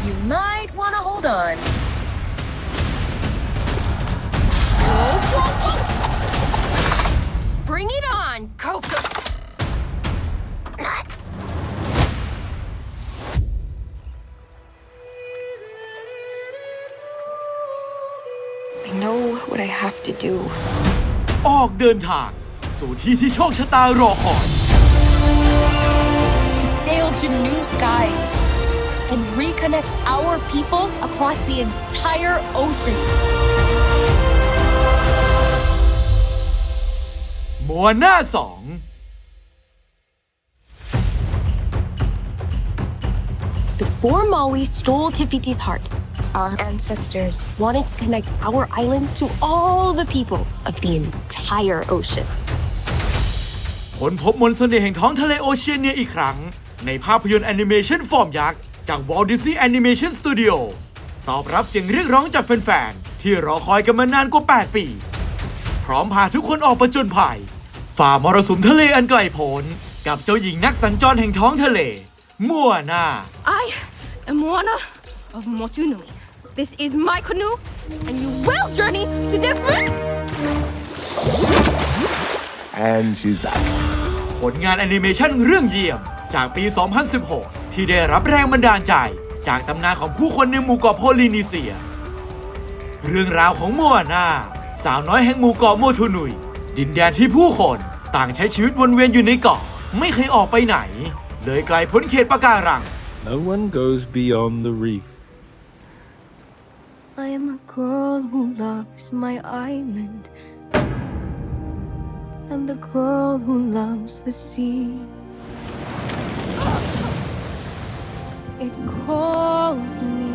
You might want to hold on. Bring it on, Coco. Nuts. I know what I have to do. ออกเดินทางสู่ที่ที่โชคชะตารอคอย To sail to new skies and reconnect our people across the entire ocean. มัวหน้า2 Before Maui stole Te-Fiti's heart, our ancestors wanted to connect our island to all the people of the entire ocean. ค้นพบมนต์เสน่ห์แห่งท้องทะเลโอเชียเนียอีกครั้งในภาพยนตร์แอนิเมชันฟอร์มยักษ์จาก Walt Disney Animation Studios ตอบรับเสียงเรียกร้องจากแฟนๆ ที่รอคอยกันมานานกว่า 8 ปี พร้อมพาทุกคนออกผจญภัยฝ่ามรสุมทะเลอันไกลโพ้นกับเจ้าหญิงนักสัญจรแห่งท้องทะเลมัวนา I am Moana of Motunui. This is my canoe, and you will journey to different. And she's back. ผลงานแอนิเมชันเรื่องเยี่ยมจากปี 2016 ที่ได้รับแรงบันดาลใจจากตำนานของผู้คนในหมู่เกาะโพลินีเซีย เรื่องราวของมัวนาสาวน้อยแห่งหมู่เกาะโมทูนุยดินแดนที่ผู้คนต่างใช้ชีวิตวนเวียนอยู่ในเกาะไม่เคยออกไปไหนเลยไกลพ้นเขตปะการัง No one goes beyond the reef. I am a girl who loves my island. I'm the girl who loves the sea. It calls me.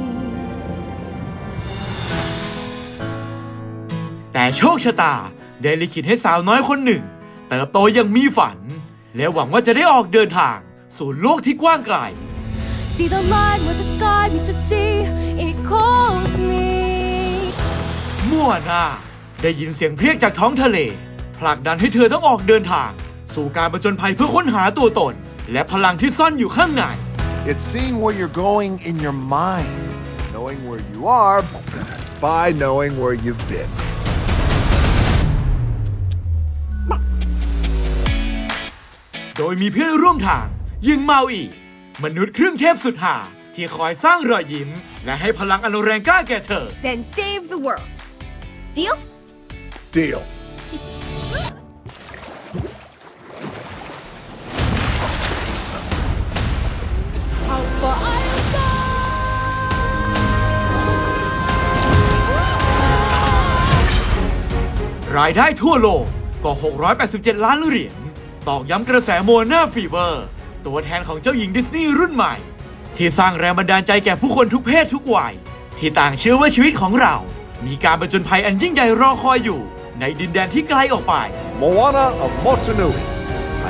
แต่โชคชะตาได้ลิขิตให้สาวน้อยคนหนึ่งเติบโตอย่างมีฝันและหวังว่าจะได้ออกเดินทางสู่โลกที่กว้างไกล See the line where the sky meets the sea. It calls me. มัวนาได้ยินเสียงเพรียกจากท้องทะเลผลักดันให้เธอต้องออกเดินทางสู่การผจญภัยเพื่อค้นหาตัวตนและพลังที่ซ่อนอยู่ข้างใน It's seeing where you're going in your mind, knowing where you are by knowing where you've been. โดยมีเพื่อนร่วมทางยิงเมาอีมนุษย์เครื่องเทพสุดหาที่คอยสร้างรอยยิ้มและให้พลังอันแรงกล้าแก่เธอ Then save the world. Deal? Deal. How far I go? รายได้ทั่วโลกก็687 ล้านเหรียญตอกย้ำกระแสโมนาฟีเวอร์ตัวแทนของเจ้าหญิงดิสนีย์รุ่นใหม่ที่สร้างแรงบันดาลใจแก่ผู้คนทุกเพศทุกวัยที่ต่างเชื่อว่าชีวิตของเรามีการผจญภัยอันยิ่งใหญ่รอคอยอยู่ในดินแดนที่ไกลออกไป Moana of Motunui,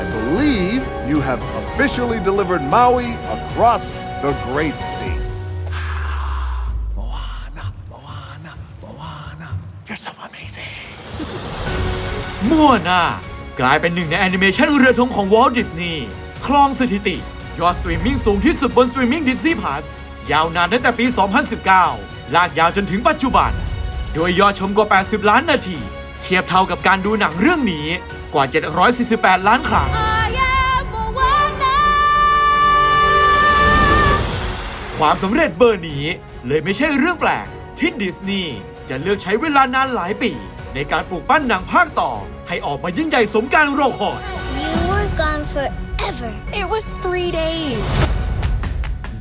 I believe you have officially delivered Maui across the Great Sea. Moana, Moana, Moana, you're so amazing. มัวนากลายเป็นหนึ่งในแอนิเมชันเรือธงของวอลต์ดิสนีย์ครองสถิติยอดสตรีมมิ่งสูงที่สุดบนสตรีมมิ่ง Disney Plus ยาวนานตั้งแต่ปี 2019 ลากยาวจนถึงปัจจุบันโดยยอดชมกว่า 80 ล้านนาทีเทียบเท่ากับการดูหนังเรื่องนี้กว่า 748 ล้านครั้ง I am Moana. ความสำเร็จเบอร์นี้เลยไม่ใช่เรื่องแปลกที่ดิสนีย์จะเลือกใช้เวลานานหลายปีในการปลูกปั้นหนังภาคต่อให้ออกมายิ่งใหญ่สมการรอคอย You were gone forever. It was 3 days.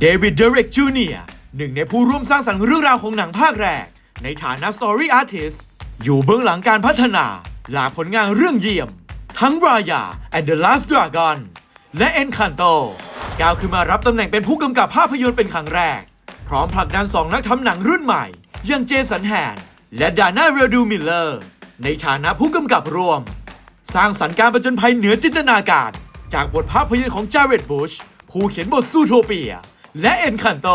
เดวิดเดเร็กจูเนียร์หนึ่งในผู้ร่วมสร้างสรรค์เรื่องราวของหนังภาคแรกในฐานะ Story Artist อยู่เบื้องหลังการพัฒนาหลากผลงานเรื่องเยี่ยมทั้ง Raya and the Last Dragon และ Encanto ก้าวขึ้นมารับตำแหน่งเป็นผู้กำกับภาพยนตร์เป็นครั้งแรกพร้อมผลักดัน2นักทำหนังรุ่นใหม่อย่างเจสันแฮนและดาน่าเรดูมิลเลอร์ในฐานะผู้กำกับร่วมสร้างสรรค์การผจญภัยเหนือจินตนาการจากบทภาพยนตร์ของจาเร็ดบุชผู้เขียนบทซูโทเปียและเอ็นคันโต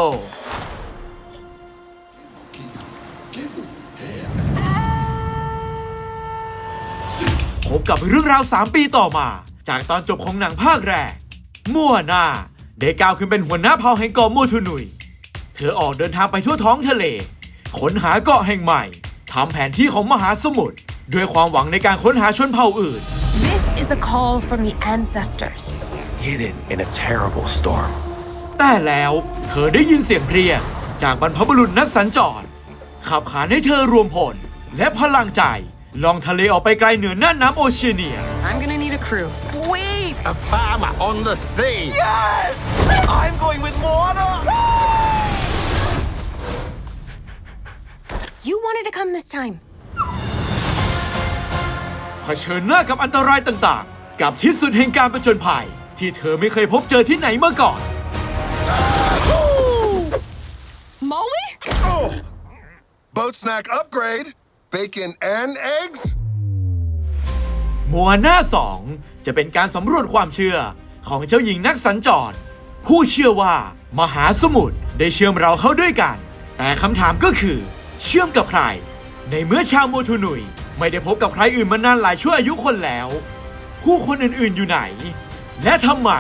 พบกับเรื่องราว3 ปีต่อมาจากตอนจบของหนังภาคแรกมัวนาได้ก้าวขึ้นเป็นหัวหน้าเผ่าแห่งเกาะโมทูนุย เธอออกเดินทางไปทั่วท้องทะเลค้นหาเกาะแห่งใหม่ทำแผนที่ของมหาสมุทรด้วยความหวังในการค้นหาชนเผ่าอื่น This is a call from the ancestors. Hidden in a terrible storm. แต่แล้วเธอได้ยินเสียงเรียกจากบรรพบุรุษนักสัญจรขับขานให้เธอรวมพลและพลังใจล่องทะเลออกไปไกลเหนือน่านน้ำโอเชียเนีย I'm gonna need a crew. Sweet! A farmer on the sea. Yes I'm going with Moana You wanted to come this time. เผชิญหน้ากับอันตรายต่างๆกับที่สุดแห่งการผจญภัยที่เธอไม่เคยพบเจอที่ไหนมาก่อน Maui? Oh! Boat snack upgrade. Bacon and eggs? มัวหน้า2จะเป็นการสำรวจความเชื่อของเจ้าหญิงนักสัญจรผู้เชื่อว่ามหาสมุทรได้เชื่อมเราเข้าด้วยกันแต่คำถามก็คือเชื่อมกับใครในเมื่อชาวโมทูนุยไม่ได้พบกับใครอื่นมานานหลายชั่วอายุคนแล้วผู้คนอื่นๆอยู่ไหนและทำไม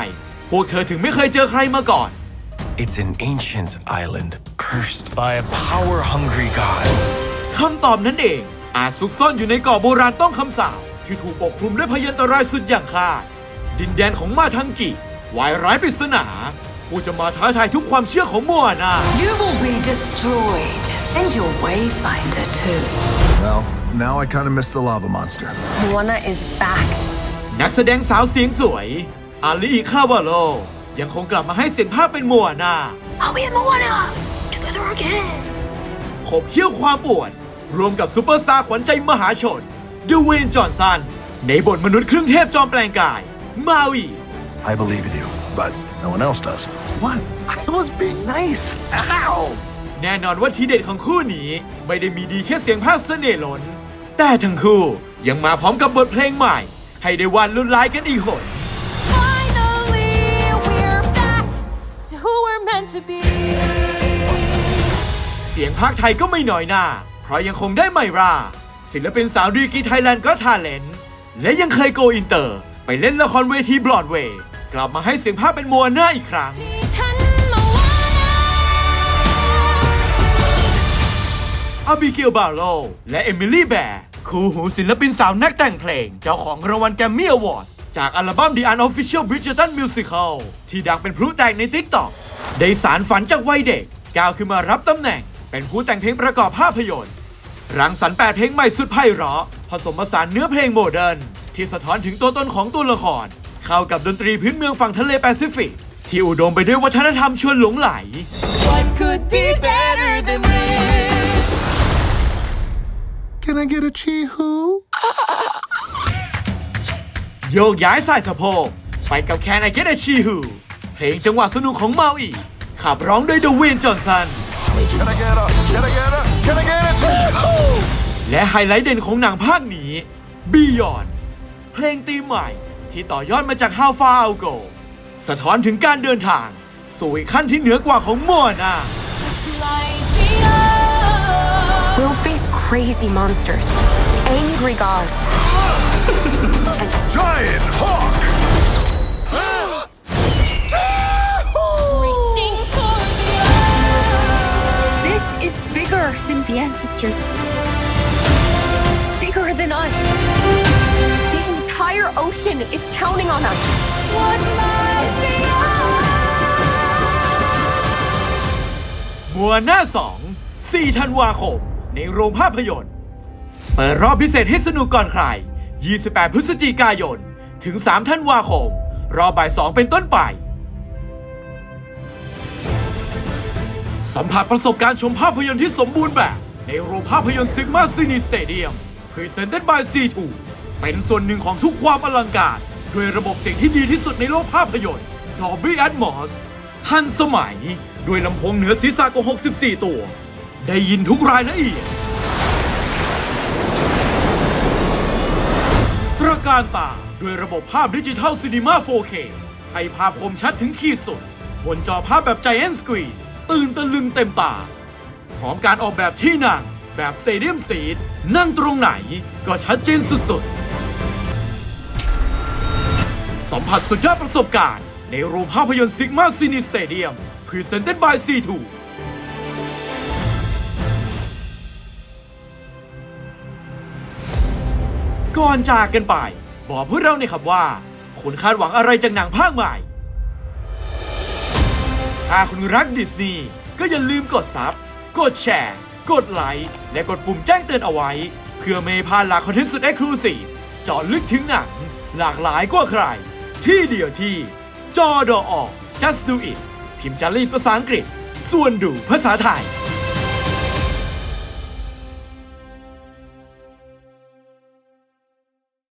พวกเธอถึงไม่เคยเจอใครมาก่อน It's an ancient island cursed by a power-hungry god. คำตอบนั้นเองอาจซุกซ่อนอยู่ในเกาะโบราณต้องคำสาปที่ถูกปกคลุมด้วยพยันตรายสุดอย่างคาดดินแดนของมาทังกิวายร้ายปริศนาผู้จะมาท้าทายทุกความเชื่อของมัวนา You will be destroyed, and your wayfinder too. Well, now I kind of miss the lava monster. Moana is back. นักแสดงสาวเสียงสวยอาลีคาวาโลยังคงกลับมาให้เสียงภาพเป็นมัวนา Maui and Moana together again. ขบเคี้ยวความป่วนรวมกับซูเปอร์สตาร์ขวัญใจมหาชนเดเวนจอห์นสันในบทมนุษย์ครึ่งเทพจอมแปลงกายมาวี I believe in you, but no one else does. What? I was being nice. Ow! แน่นอนว่าทีเด็ดของคู่นี้ไม่ได้มีดีแค่เสียงภาคเสน่ห์ล้นแต่ทั้งคู่ยังมาพร้อมกับบทเพลงใหม่ให้ได้วาดลุ้นลายกันอีกหน Finally, we're back to who we're meant to be. เสียงภาคไทยก็ไม่น้อยหน้าเพราะยังคงได้ไมราศิลปินสาวดีกรีไทยแลนด์ก็ทาเลนต์และยังเคยโกอินเตอร์ไปเล่นละครเวทีบรอดเวย์กลับมาให้เสียงภาคเป็นมัวหน้าอีกครั้ง อาบิเกลบาโลและเอมิลี่แบร์คู่หูศิลปินสาวนักแต่งเพลงเจ้าของรางวัลแกรมมี่อวอร์ดจากอัลบั้ม The Unofficial Bridgerton Musical ที่ดังเป็นพลุแตกใน TikTok ได้สารฝันจากวัยเด็กก้าวขึ้นมารับตำแหน่งเป็นผู้แต่งเพลงประกอบภาพยนตร์รังสรรค์8เพลงใหม่สุดไพเราะผสมผสานเนื้อเพลงโมเดิร์นที่สะท้อนถึงตัวตนของตัวละครเข้ากับดนตรีพื้นเมืองฝั่งทะเลแปซิฟิกที่อุดมไปด้วยวัฒนธรรมชวนหลงไหล What could be better than this? Can I get a chee-hoo? โยกย้ายสายสะโพกไปกับ Can I Get a Chee-Hoo เพลงจังหวะสนุกของเมาอีขับร้องโดยเดเวนจอห์นสัน Can I get a, can I get a, can I get a chee-hoo? และไฮไลท์เด่นของหนังภาคนี้ Beyond เพลงธีมใหม่ที่ต่อยอดมาจาก How Far I'll Go สะท้อนถึงการเดินทางสู่อีกขั้นที่เหนือกว่าของมัวนา We'll face crazy monsters, angry gods, and Giant hawk! racing toward the This is bigger than the ancestors. Bigger than us. The entire ocean is counting on us. What lies beyond? มัวหน้า2 4 ธันวาคมในโรงภาพยนตร์เปิดรอบพิเศษให้สนุกก่อนใคร 28 พฤศจิกายน ถึง 3 ธันวาคม รอบบ่าย 2 เป็นต้นไป สัมผัสประสบการณ์ชมภาพยนตร์ที่สมบูรณ์แบบในโรงภาพยนตร์ซิกมาซีนีสเตเดียม Presented by C2 เป็นส่วนหนึ่งของทุกความอลังการด้วยระบบเสียงที่ดีที่สุดในโลกภาพยนตร์ Dolby Atmos ทันสมัยด้วยลำโพงเหนือศีรษะกว่า64 ตัวได้ยินทุกรายละเอียดตระการตาด้วยระบบภาพดิจิทัลซีนีมา 4K ให้ภาพคมชัดถึงขีดสุดบนจอภาพแบบ Giant Screen ตื่นตะลึงเต็มตาพร้อมการออกแบบที่นั่งแบบสเตเดียมซีทนั่งตรงไหนก็ชัดเจนสุดๆสัมผัสสุดยอดประสบการณ์ในโรงภาพยนตร์ซิกมาซีนีสเตเดียม Presented by C2 ก่อนจากกันไปบอกพวกเราหน่อยครับว่าคุณคาดหวังอะไรจากหนังภาคใหม่ถ้าคุณรักดิสนีย์ก็อย่าลืมกดซับกดแชร์กดไลค์และกดปุ่มแจ้งเตือนเอาไว้เพื่อไม่พลาดหลากคอนเทนต์สุดเอ็กซ์คลูซีฟเจาะลึกถึงหนังหลากหลายกว่าใครที่เดียวที่จอดอ Just Do It พิมพ์จารีตภาษาอังกฤษส่วนดูภาษาไทย